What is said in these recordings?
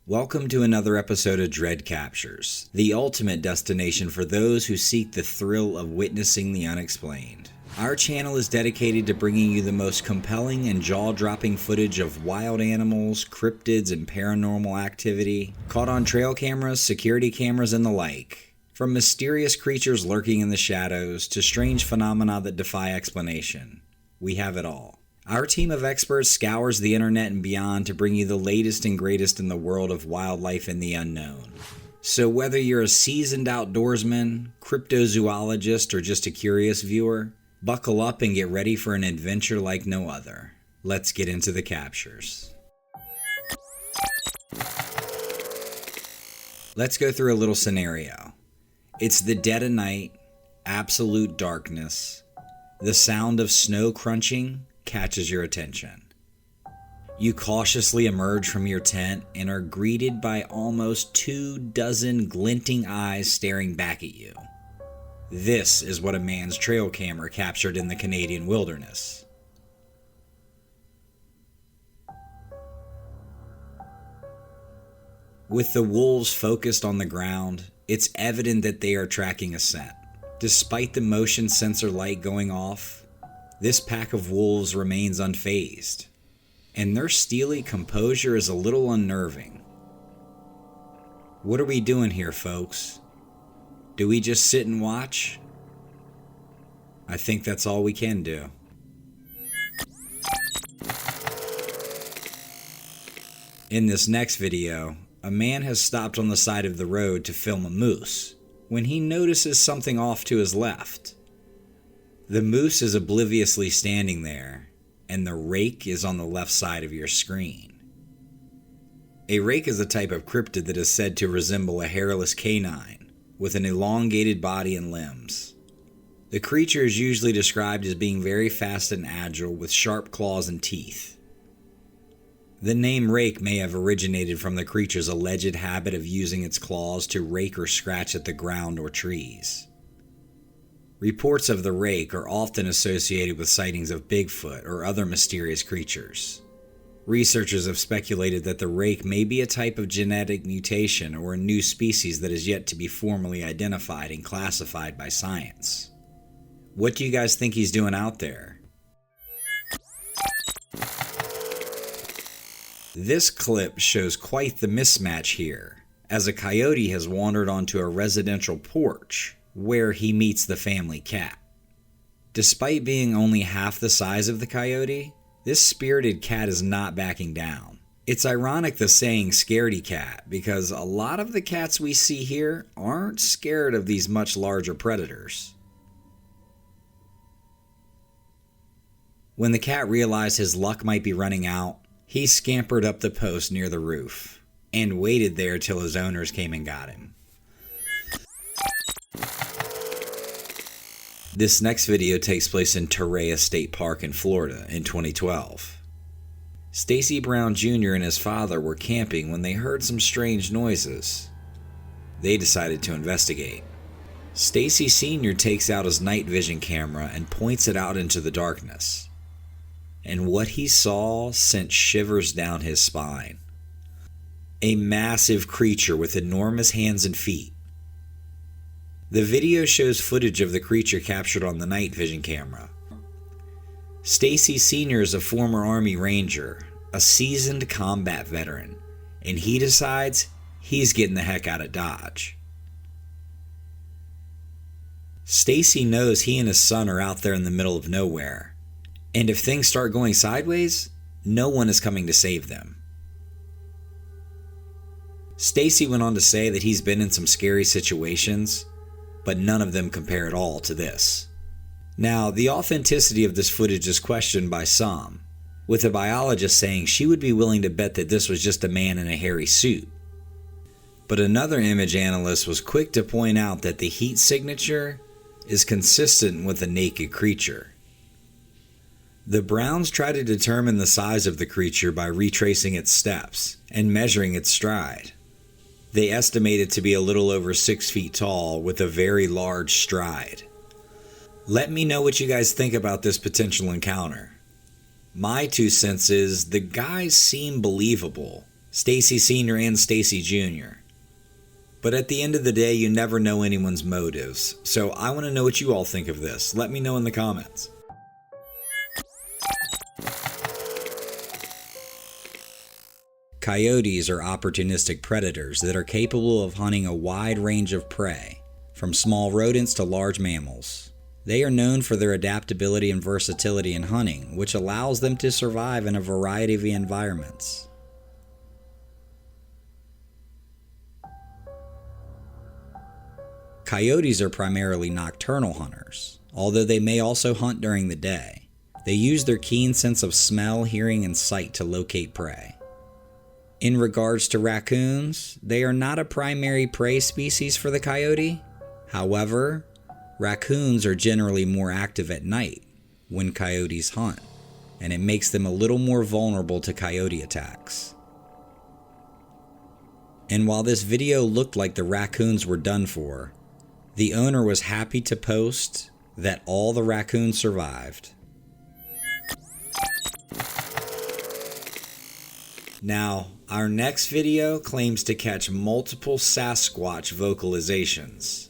Welcome to another episode of Dread Captures, the ultimate destination for those who seek the thrill of witnessing the unexplained. Our channel is dedicated to bringing you the most compelling and jaw-dropping footage of wild animals, cryptids, and paranormal activity, caught on trail cameras, security cameras, and the like. From mysterious creatures lurking in the shadows to strange phenomena that defy explanation, we have it all. Our team of experts scours the internet and beyond to bring you the latest and greatest in the world of wildlife and the unknown. So whether you're a seasoned outdoorsman, cryptozoologist, or just a curious viewer, buckle up and get ready for an adventure like no other. Let's get into the captures. Let's go through a little scenario. It's the dead of night, absolute darkness. The sound of snow crunching catches your attention. You cautiously emerge from your tent and are greeted by almost 24 glinting eyes staring back at you. This is what a man's trail camera captured in the Canadian wilderness. With the wolves focused on the ground, it's evident that they are tracking a scent. Despite the motion sensor light going off, this pack of wolves remains unfazed, and their steely composure is a little unnerving. What are we doing here, folks? Do we just sit and watch? I think that's all we can do. In this next video, a man has stopped on the side of the road to film a moose when he notices something off to his left. The moose is obliviously standing there, and the rake is on the left side of your screen. A rake is a type of cryptid that is said to resemble a hairless canine, with an elongated body and limbs. The creature is usually described as being very fast and agile, with sharp claws and teeth. The name rake may have originated from the creature's alleged habit of using its claws to rake or scratch at the ground or trees. Reports of the rake are often associated with sightings of Bigfoot or other mysterious creatures. Researchers have speculated that the rake may be a type of genetic mutation or a new species that is yet to be formally identified and classified by science. What do you guys think he's doing out there? This clip shows quite the mismatch here, as a coyote has wandered onto a residential porch where he meets the family cat. Despite being only half the size of the coyote, this spirited cat is not backing down. It's ironic the saying scaredy cat, because a lot of the cats we see here aren't scared of these much larger predators. When the cat realized his luck might be running out, he scampered up the post near the roof and waited there till his owners came and got him. This next video takes place in Torreya State Park in Florida in 2012. Stacy Brown Jr. and his father were camping when they heard some strange noises. They decided to investigate. Stacy Sr. takes out his night vision camera and points it out into the darkness. And what he saw sent shivers down his spine. A massive creature with enormous hands and feet. The video shows footage of the creature captured on the night vision camera. Stacy Sr. is a former Army Ranger, a seasoned combat veteran, and he decides he's getting the heck out of Dodge. Stacy knows he and his son are out there in the middle of nowhere, and if things start going sideways, no one is coming to save them. Stacy went on to say that he's been in some scary situations, but none of them compare at all to this. Now, the authenticity of this footage is questioned by some, with a biologist saying she would be willing to bet that this was just a man in a hairy suit. But another image analyst was quick to point out that the heat signature is consistent with a naked creature. The Browns try to determine the size of the creature by retracing its steps and measuring its stride. They estimate it to be a little over 6 feet tall with a very large stride. Let me know what you guys think about this potential encounter. My 2 cents is the guys seem believable, Stacy Sr. and Stacy Jr. But at the end of the day, you never know anyone's motives, so I want to know what you all think of this. Let me know in the comments. Coyotes are opportunistic predators that are capable of hunting a wide range of prey, from small rodents to large mammals. They are known for their adaptability and versatility in hunting, which allows them to survive in a variety of environments. Coyotes are primarily nocturnal hunters, although they may also hunt during the day. They use their keen sense of smell, hearing, and sight to locate prey. In regards to raccoons, they are not a primary prey species for the coyote. However, raccoons are generally more active at night when coyotes hunt, and it makes them a little more vulnerable to coyote attacks. And while this video looked like the raccoons were done for, the owner was happy to post that all the raccoons survived. Now, our next video claims to catch multiple Sasquatch vocalizations.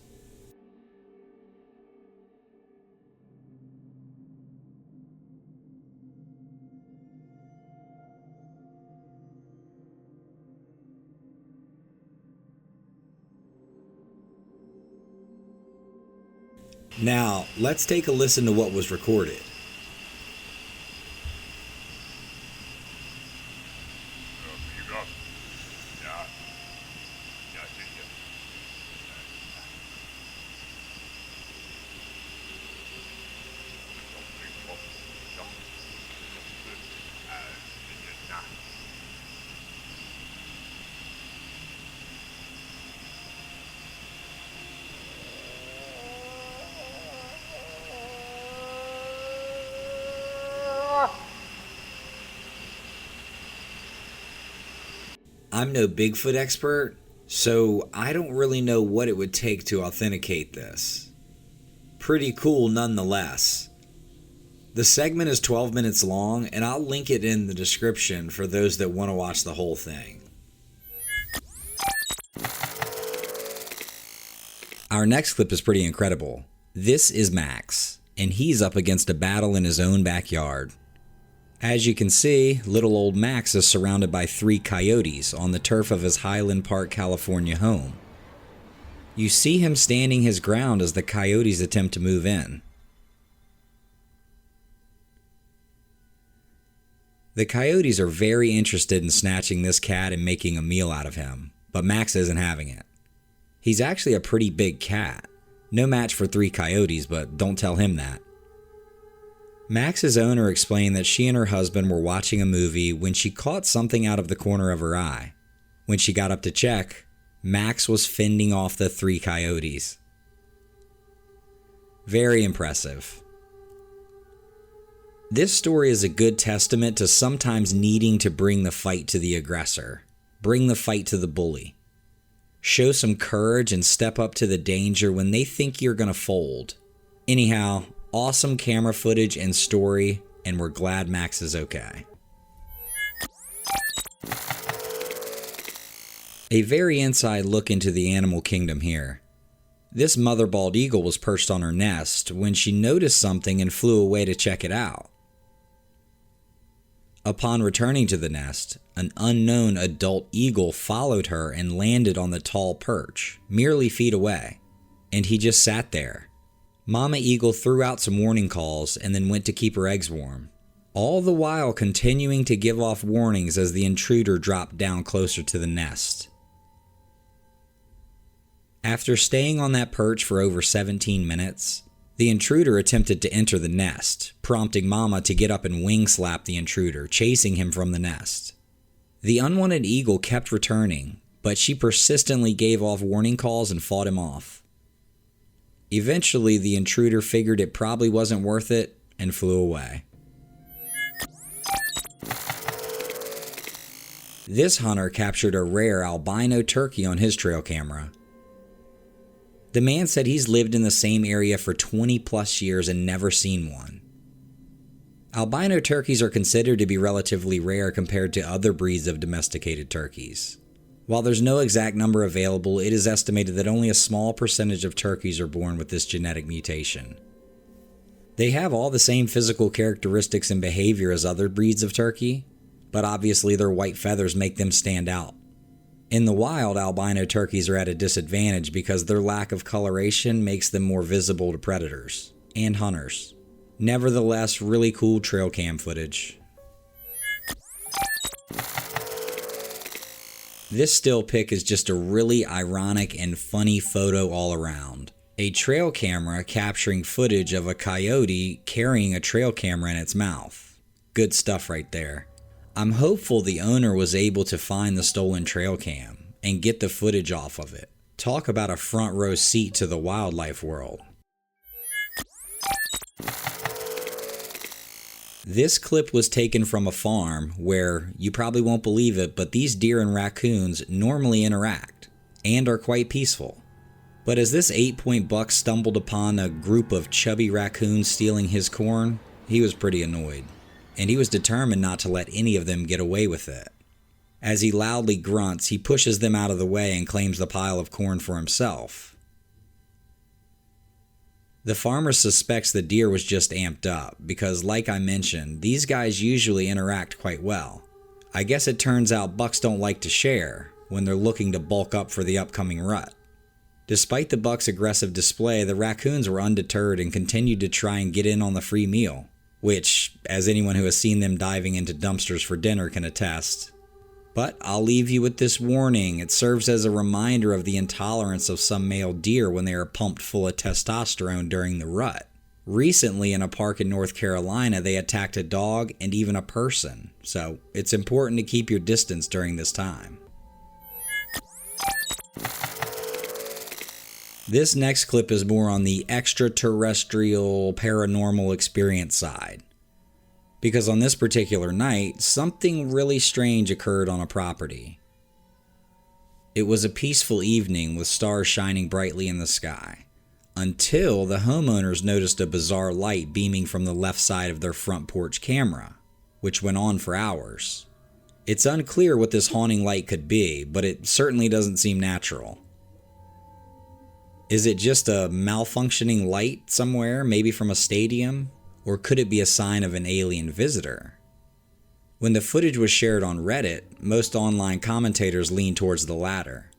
Now, let's take a listen to what was recorded. I'm no Bigfoot expert, so I don't really know what it would take to authenticate this. Pretty cool nonetheless. The segment is 12 minutes long, and I'll link it in the description for those that want to watch the whole thing. Our next clip is pretty incredible. This is Max, and he's up against a battle in his own backyard. As you can see, little old Max is surrounded by 3 coyotes on the turf of his Highland Park, California home. You see him standing his ground as the coyotes attempt to move in. The coyotes are very interested in snatching this cat and making a meal out of him, but Max isn't having it. He's actually a pretty big cat. No match for 3 coyotes, but don't tell him that. Max's owner explained that she and her husband were watching a movie when she caught something out of the corner of her eye. When she got up to check, Max was fending off the 3 coyotes. Very impressive. This story is a good testament to sometimes needing to bring the fight to the aggressor, bring the fight to the bully. Show some courage and step up to the danger when they think you're gonna fold. Anyhow, awesome camera footage and story, and we're glad Max is okay. A very inside look into the animal kingdom here. This mother bald eagle was perched on her nest when she noticed something and flew away to check it out. Upon returning to the nest, an unknown adult eagle followed her and landed on the tall perch, merely feet away, and he just sat there. Mama eagle threw out some warning calls and then went to keep her eggs warm, all the while continuing to give off warnings as the intruder dropped down closer to the nest. After staying on that perch for over 17 minutes, the intruder attempted to enter the nest, prompting Mama to get up and wing slap the intruder, chasing him from the nest. The unwanted eagle kept returning, but she persistently gave off warning calls and fought him off. Eventually, the intruder figured it probably wasn't worth it and flew away. This hunter captured a rare albino turkey on his trail camera. The man said he's lived in the same area for 20 plus years and never seen one. Albino turkeys are considered to be relatively rare compared to other breeds of domesticated turkeys. While there's no exact number available, it is estimated that only a small percentage of turkeys are born with this genetic mutation. They have all the same physical characteristics and behavior as other breeds of turkey, but obviously their white feathers make them stand out. In the wild, albino turkeys are at a disadvantage because their lack of coloration makes them more visible to predators and hunters. Nevertheless, really cool trail cam footage. This still pic is just a really ironic and funny photo all around. A trail camera capturing footage of a coyote carrying a trail camera in its mouth. Good stuff right there. I'm hopeful the owner was able to find the stolen trail cam and get the footage off of it. Talk about a front row seat to the wildlife world. This clip was taken from a farm where, you probably won't believe it, but these deer and raccoons normally interact and are quite peaceful. But as this 8-point buck stumbled upon a group of chubby raccoons stealing his corn, he was pretty annoyed, and he was determined not to let any of them get away with it. As he loudly grunts, he pushes them out of the way and claims the pile of corn for himself. The farmer suspects the deer was just amped up because, like I mentioned, these guys usually interact quite well. I guess it turns out bucks don't like to share when they're looking to bulk up for the upcoming rut. Despite the buck's aggressive display, the raccoons were undeterred and continued to try and get in on the free meal, which, as anyone who has seen them diving into dumpsters for dinner can attest. But I'll leave you with this warning. It serves as a reminder of the intolerance of some male deer when they are pumped full of testosterone during the rut. Recently, in a park in North Carolina, they attacked a dog and even a person, so it's important to keep your distance during this time. This next clip is more on the extraterrestrial paranormal experience side. Because on this particular night, something really strange occurred on a property. It was a peaceful evening with stars shining brightly in the sky, until the homeowners noticed a bizarre light beaming from the left side of their front porch camera, which went on for hours. It's unclear what this haunting light could be, but it certainly doesn't seem natural. Is it just a malfunctioning light somewhere, maybe from a stadium? Or could it be a sign of an alien visitor? When the footage was shared on Reddit, most online commentators leaned towards the latter.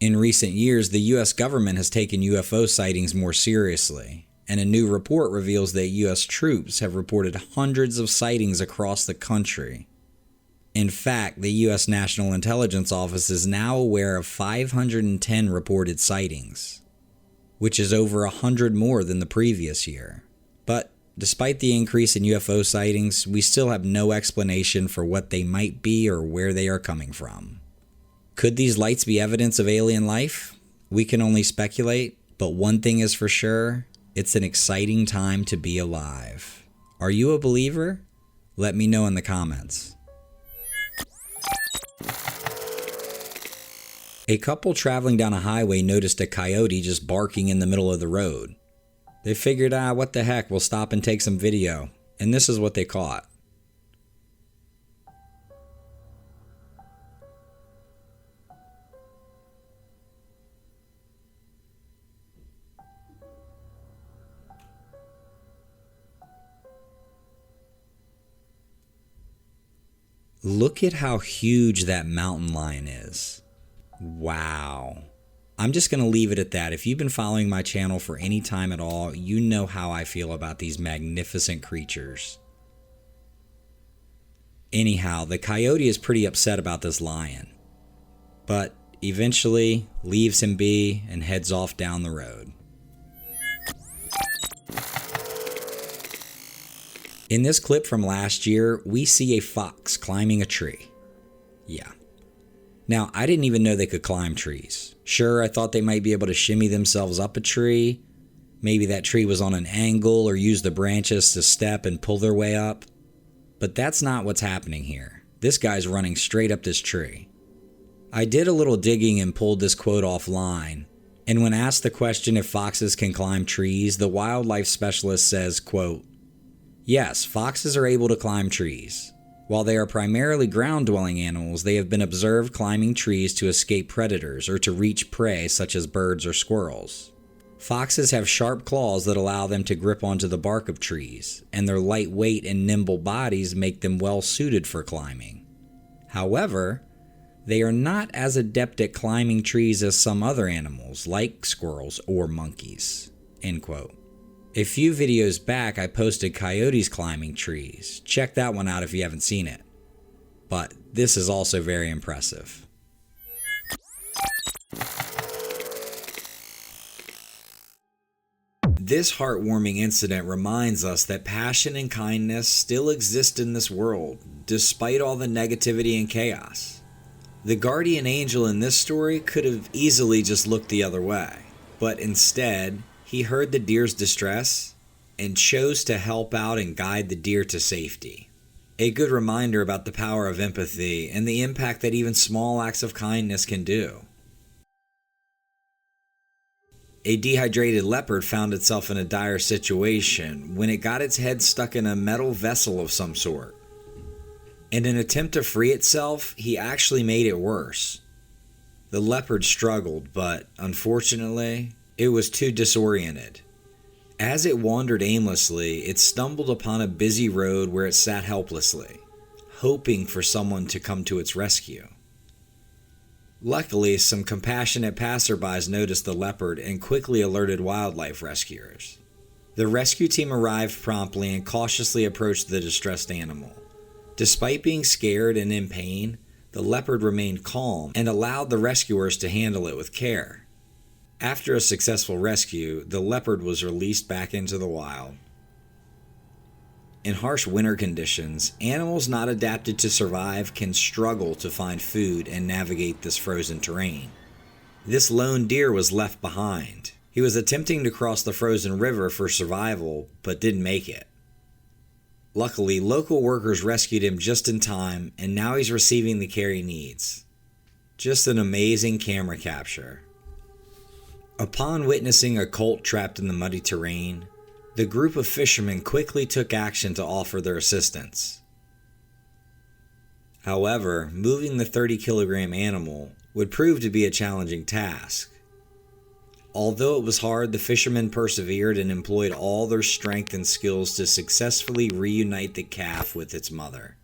In recent years, the US government has taken UFO sightings more seriously, and a new report reveals that US troops have reported hundreds of sightings across the country. In fact, the US National Intelligence Office is now aware of 510 reported sightings, which is over 100 more than the previous year. But despite the increase in UFO sightings, we still have no explanation for what they might be or where they are coming from. Could these lights be evidence of alien life? We can only speculate, but one thing is for sure, it's an exciting time to be alive. Are you a believer? Let me know in the comments. A couple traveling down a highway noticed a coyote just barking in the middle of the road. They figured, what the heck, we'll stop and take some video. And this is what they caught. Look at how huge that mountain lion is. Wow. I'm just going to leave it at that. If you've been following my channel for any time at all, you know how I feel about these magnificent creatures. Anyhow, the coyote is pretty upset about this lion, but eventually leaves him be and heads off down the road. In this clip from last year, we see a fox climbing a tree. Yeah. Now, I didn't even know they could climb trees. Sure, I thought they might be able to shimmy themselves up a tree. Maybe that tree was on an angle or use the branches to step and pull their way up. But that's not what's happening here. This guy's running straight up this tree. I did a little digging and pulled this quote offline. And when asked the question if foxes can climb trees, the wildlife specialist says, quote, Yes, foxes are able to climb trees. While they are primarily ground-dwelling animals, they have been observed climbing trees to escape predators or to reach prey such as birds or squirrels. Foxes have sharp claws that allow them to grip onto the bark of trees, and their lightweight and nimble bodies make them well suited for climbing. However, they are not as adept at climbing trees as some other animals, like squirrels or monkeys." End quote. A few videos back, I posted coyotes climbing trees. Check that one out if you haven't seen it. But this is also very impressive. This heartwarming incident reminds us that passion and kindness still exist in this world, despite all the negativity and chaos. The guardian angel in this story could have easily just looked the other way, but instead, he heard the deer's distress and chose to help out and guide the deer to safety. A good reminder about the power of empathy and the impact that even small acts of kindness can do. A dehydrated leopard found itself in a dire situation when it got its head stuck in a metal vessel of some sort. In an attempt to free itself, he actually made it worse. The leopard struggled, but unfortunately, it was too disoriented. As it wandered aimlessly, it stumbled upon a busy road where it sat helplessly, hoping for someone to come to its rescue. Luckily, some compassionate passerbys noticed the leopard and quickly alerted wildlife rescuers. The rescue team arrived promptly and cautiously approached the distressed animal. Despite being scared and in pain, the leopard remained calm and allowed the rescuers to handle it with care. After a successful rescue, the leopard was released back into the wild. In harsh winter conditions, animals not adapted to survive can struggle to find food and navigate this frozen terrain. This lone deer was left behind. He was attempting to cross the frozen river for survival, but didn't make it. Luckily, local workers rescued him just in time, and now he's receiving the care he needs. Just an amazing camera capture. Upon witnessing a colt trapped in the muddy terrain, the group of fishermen quickly took action to offer their assistance. However, moving the 30-kilogram animal would prove to be a challenging task. Although it was hard, the fishermen persevered and employed all their strength and skills to successfully reunite the calf with its mother.